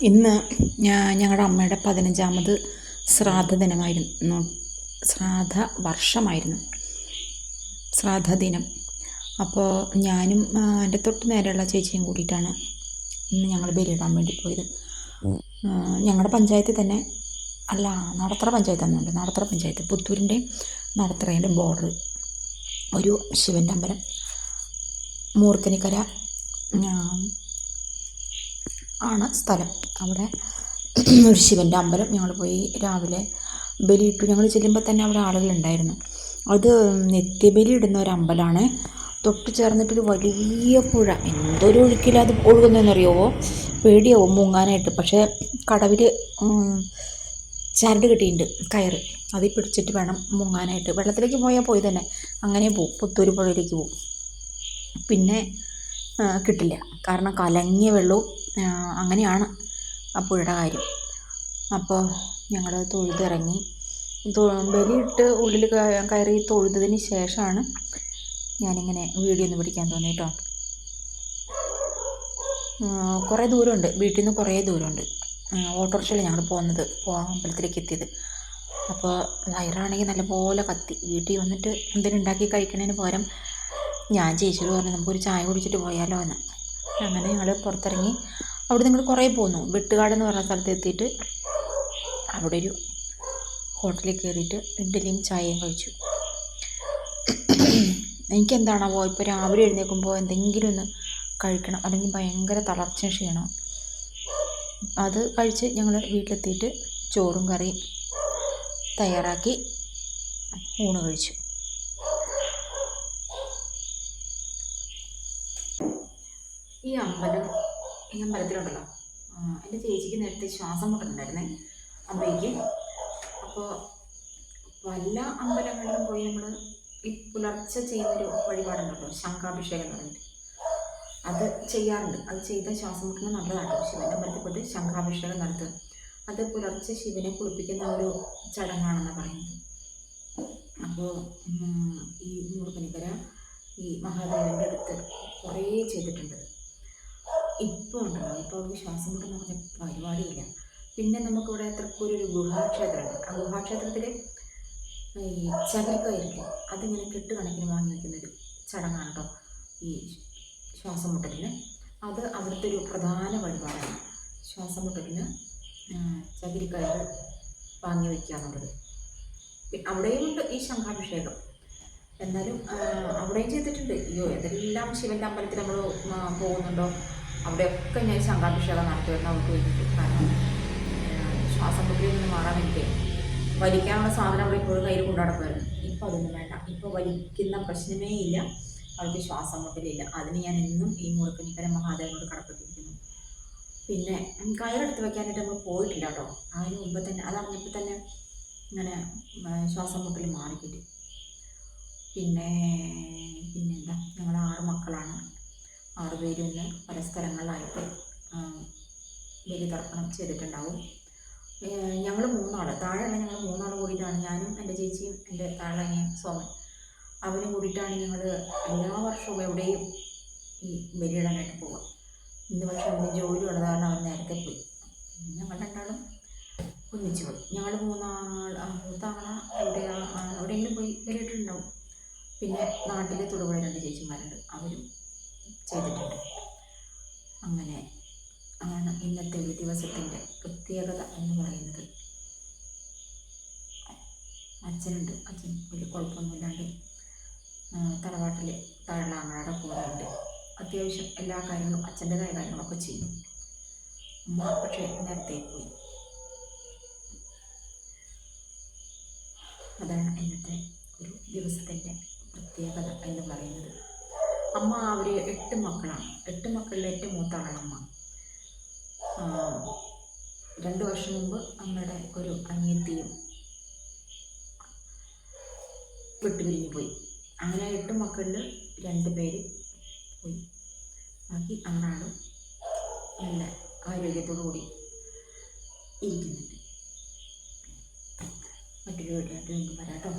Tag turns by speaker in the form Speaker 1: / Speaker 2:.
Speaker 1: ഇന്ന് ഞങ്ങളുടെ അമ്മയുടെ 15ാമത് ശ്രാദ്ധ ദിനമായിരുന്നു. ശ്രാദ്ധ വർഷമായിരുന്നു, ശ്രാദ്ധ ദിനം. അപ്പോൾ ഞാനും എൻ്റെ തൊട്ട് നേരെയുള്ള ചേച്ചിയും കൂടിയിട്ടാണ് ഇന്ന് ഞങ്ങൾ ബലിയിടാൻ വേണ്ടി പോയത്. ഞങ്ങളുടെ പഞ്ചായത്തിൽ തന്നെ അല്ല, നടത്തറ പഞ്ചായത്ത് തന്നെയുണ്ട്. നടത്തറ പഞ്ചായത്ത്, പുത്തൂരിൻ്റെയും നടത്തറേൻ്റെ ബോർഡർ, ഒരു ശിവൻ്റെ അമ്പലം, മൂർക്കനിക്കര ആണ് സ്ഥലം. അവിടെ ഒരു ശിവൻ്റെ അമ്പലം. ഞങ്ങൾ പോയി രാവിലെ ബലിയിട്ടു. ഞങ്ങൾ ചെല്ലുമ്പോൾ തന്നെ അവിടെ ആളുകളുണ്ടായിരുന്നു. അത് നിത്യബലി ഇടുന്ന ഒരു അമ്പലമാണ്. തൊട്ട് ചേർന്നിട്ടൊരു വലിയ പുഴ, എന്തൊരു ഒഴുക്കിലത് ഒഴുകുന്നതെന്നറിയാവോ, പേടിയാവും മുങ്ങാനായിട്ട്. പക്ഷേ കടവിൽ ചരട് കെട്ടിയിട്ടുണ്ട്, കയറ്, അതിൽ പിടിച്ചിട്ട് വേണം മുങ്ങാനായിട്ട്. വെള്ളത്തിലേക്ക് പോയാൽ പോയി തന്നെ, അങ്ങനെ പോവും, പുത്തൂര് പുഴയിലേക്ക് പോവും. പിന്നെ കിട്ടില്ല, കാരണം കലങ്ങിയ വെള്ളവും അങ്ങനെയാണ് ആ പുഴയുടെ കാര്യം. അപ്പോൾ ഞങ്ങൾ തൊഴുതിറങ്ങി. ബലിയിട്ട് ഉള്ളിൽ കയറി തൊഴുതതിന് ശേഷമാണ് ഞാനിങ്ങനെ വീഡിയോ ഒന്ന് പിടിക്കാൻ തോന്നി കേട്ടോ. കുറേ ദൂരമുണ്ട്, വീട്ടിൽ നിന്ന് കുറേ ദൂരമുണ്ട്. ഓട്ടോറിക്ഷയിൽ ഞങ്ങൾ അമ്പലത്തിലേക്ക് എത്തിയത്. അപ്പോൾ വയറാണെങ്കിൽ നല്ലപോലെ കത്തി. വീട്ടിൽ വന്നിട്ട് എന്തെങ്കിലും ഉണ്ടാക്കി കഴിക്കണതിന് പകരം ഞാൻ ചേച്ചിയോട് പറഞ്ഞു നമുക്കൊരു ചായ കുടിച്ചിട്ട് പോയാലോ എന്ന്. അങ്ങനെ ഞങ്ങൾ പുറത്തിറങ്ങി. അവിടെ നിങ്ങൾ കുറേ പോന്നു. വെട്ടുകാട് എന്ന് പറഞ്ഞ സ്ഥലത്ത് എത്തിയിട്ട് അവിടെ ഒരു ഹോട്ടലിൽ കയറിയിട്ട് ഇഡ്ഡലിയും ചായയും കഴിച്ചു. എനിക്കെന്താണാവോ ഇപ്പോൾ രാവിലെ എഴുന്നേൽക്കുമ്പോൾ എന്തെങ്കിലും ഒന്ന് കഴിക്കണം, അല്ലെങ്കിൽ ഭയങ്കര തളർച്ച ക്ഷീണം. അത് കഴിച്ച് ഞങ്ങൾ വീട്ടിലെത്തിയിട്ട് ചോറും കറിയും തയ്യാറാക്കി ഊണ് കഴിച്ചു. ഈ അമ്പലത്തിലുണ്ടല്ലോ, എൻ്റെ ചേച്ചിക്ക് നേരത്തെ ശ്വാസം മുട്ടുന്നുണ്ടായിരുന്നേ, അമ്മയ്ക്ക്. അപ്പോൾ പല അമ്പലങ്ങളിലും പോയി നമ്മൾ ഈ പുലർച്ച ചെയ്യുന്നൊരു വഴിപാടുണ്ടല്ലോ, ശംഖാഭിഷേകം എന്ന് പറഞ്ഞിട്ട്, അത് ചെയ്യാറുണ്ട്. അത് ചെയ്ത ശ്വാസം മുട്ടിന് നല്ലതാണ്. ശിവൻ്റെ അമ്പലത്തിൽ പോയിട്ട് ശംഖാഭിഷേകം നടത്തുക, അത് പുലർച്ചെ ശിവനെ കുളിപ്പിക്കുന്ന ഒരു ചടങ്ങാണെന്നാണ് പറയുന്നത്. അപ്പോൾ ഈ മൂർക്കനിക്കര ഈ മഹാദേവൻ്റെ അടുത്ത് കുറേ ചെയ്തിട്ടുണ്ട്. ഇപ്പോൾ ഉണ്ടല്ലോ, ഇപ്പോൾ അവർക്ക് ശ്വാസം മുട്ടെന്ന് പറഞ്ഞ പരിപാടിയില്ല. പിന്നെ നമുക്കിവിടെ തൃശ്ശൂർ ഒരു ഗുഹാക്ഷേത്രമുണ്ട്. ആ ഗുഹാക്ഷേത്രത്തിൽ ഈ ചകിരിക്കയറില്ലേ, അതിങ്ങനെ കെട്ടുകണക്കിന് വാങ്ങി വയ്ക്കുന്നൊരു ചടങ്ങാണ് കേട്ടോ ഈ ശ്വാസം മുട്ടലിന്. അത് അവിടുത്തെ ഒരു പ്രധാന വഴിപാടാണ്, ശ്വാസം മുട്ടലിന് ചകിരിക്കയറ് വാങ്ങി വയ്ക്കുക എന്നുള്ളത്. അവിടെയും ഉണ്ട് ഈ ശംഖാഭിഷേകം. എന്നാലും അവിടെയും ചെയ്തിട്ടുണ്ട്. ഏതെല്ലാം ശിവൻ്റെ അമ്പലത്തിൽ നമ്മൾ പോകുന്നുണ്ടോ അവിടെയൊക്കെ ഞാൻ ശംഖാഭിഷേകം നടത്തി വരുന്ന അവർക്ക് വേണ്ടിയിട്ട്. കാരണം ശ്വാസം മുട്ടലിൽ നിന്ന് മാറാൻ വേണ്ടി വലിക്കാനുള്ള സാധനം അവിടെ ഇപ്പോഴും കയ്യിൽ കൊണ്ടു നടക്കുമായിരുന്നു. ഇപ്പോൾ അതൊന്നും വേണ്ട, ഇപ്പോൾ വലിക്കുന്ന പ്രശ്നമേ ഇല്ല, അവർക്ക് ശ്വാസം മുട്ടലില്ല. അതിന് ഞാൻ എന്നും ഈ മൂർക്കനിക്കര മഹാദേവനോട് കടപ്പെട്ടിരിക്കുന്നു. പിന്നെ കയറെടുത്ത് വയ്ക്കാനായിട്ട് നമ്മൾ പോയിട്ടില്ല കേട്ടോ. അതിന് മുമ്പ് തന്നെ അതറിഞ്ഞപ്പോൾ തന്നെ ഇങ്ങനെ ശ്വാസം മുട്ടൽ മാറിക്കിട്ടി. പിന്നെന്താ, ഞങ്ങൾ 6 മക്കളാണ്. 6 പേരും ഇന്ന് പല സ്ഥലങ്ങളിലായിട്ട് ബലിതർപ്പണം ചെയ്തിട്ടുണ്ടാവും. ഞങ്ങൾ 3 ആൾ, താഴെയുള്ള ഞങ്ങൾ 3 ആൾ കൂടിയിട്ടാണ്, ഞാനും എൻ്റെ ചേച്ചിയും എൻ്റെ താഴെ സോമൻ, അവരും കൂടിയിട്ടാണ് ഞങ്ങൾ എല്ലാ വർഷവും എവിടെയും ഈ ബലിയിടാനായിട്ട് പോവുക. ഇന്ന് പക്ഷേ അവന് ജോലി ഉള്ളത് കാരണം അവൻ നേരത്തെ പോയി. ഞങ്ങൾ 2 ആളും ഒന്നിച്ച് പോയി. ഞങ്ങൾ 3 ആൾ, മൂത്താള എവിടെയെങ്കിലും പോയി ബലിയിട്ടിട്ടുണ്ടാവും. പിന്നെ നാട്ടിലെ തൊടുപുഴ 2 ചേച്ചിമാരുണ്ട്, അവരും ചെയ്തിട്ടുണ്ട്. അങ്ങനെ ആണ് ഇന്നത്തെ ഒരു ദിവസത്തിൻ്റെ പ്രത്യേകത എന്ന് പറയുന്നത്. അച്ഛനുണ്ട്, അച്ഛൻ വലിയ കുഴപ്പമൊന്നുമില്ലാണ്ട് തറവാട്ടിൽ താഴെ ആങ്ങളുടെ കൂടെ ഉണ്ട്. അത്യാവശ്യം എല്ലാ കാര്യങ്ങളും അച്ഛൻ്റെതായ കാര്യങ്ങളൊക്കെ ചെയ്യും. അമ്മ പക്ഷേ നേരത്തെ പോയി. അതാണ് ഇന്നത്തെ ഒരു ദിവസത്തിൻ്റെ പ്രത്യേകത എന്ന് പറയുന്നത്. അമ്മ അവർ 8 മക്കളാണ്. 8 മക്കളിലെ ഏറ്റവും മൂത്താളാണ് അമ്മ. 2 വർഷം മുമ്പ് അമ്മയുടെ ഒരു അനിയത്തിയും വിട്ടുപിരിഞ്ഞു പോയി. അങ്ങനെ 8 മക്കളിൽ 2 പേര് പോയി. ബാക്കി 6 ആളും നല്ല ആരോഗ്യത്തോടു കൂടി ഇരിക്കുന്നുണ്ട്. മറ്റൊരു വീഡിയോ ആയിട്ട് വീണ്ടും വരാം കേട്ടോ.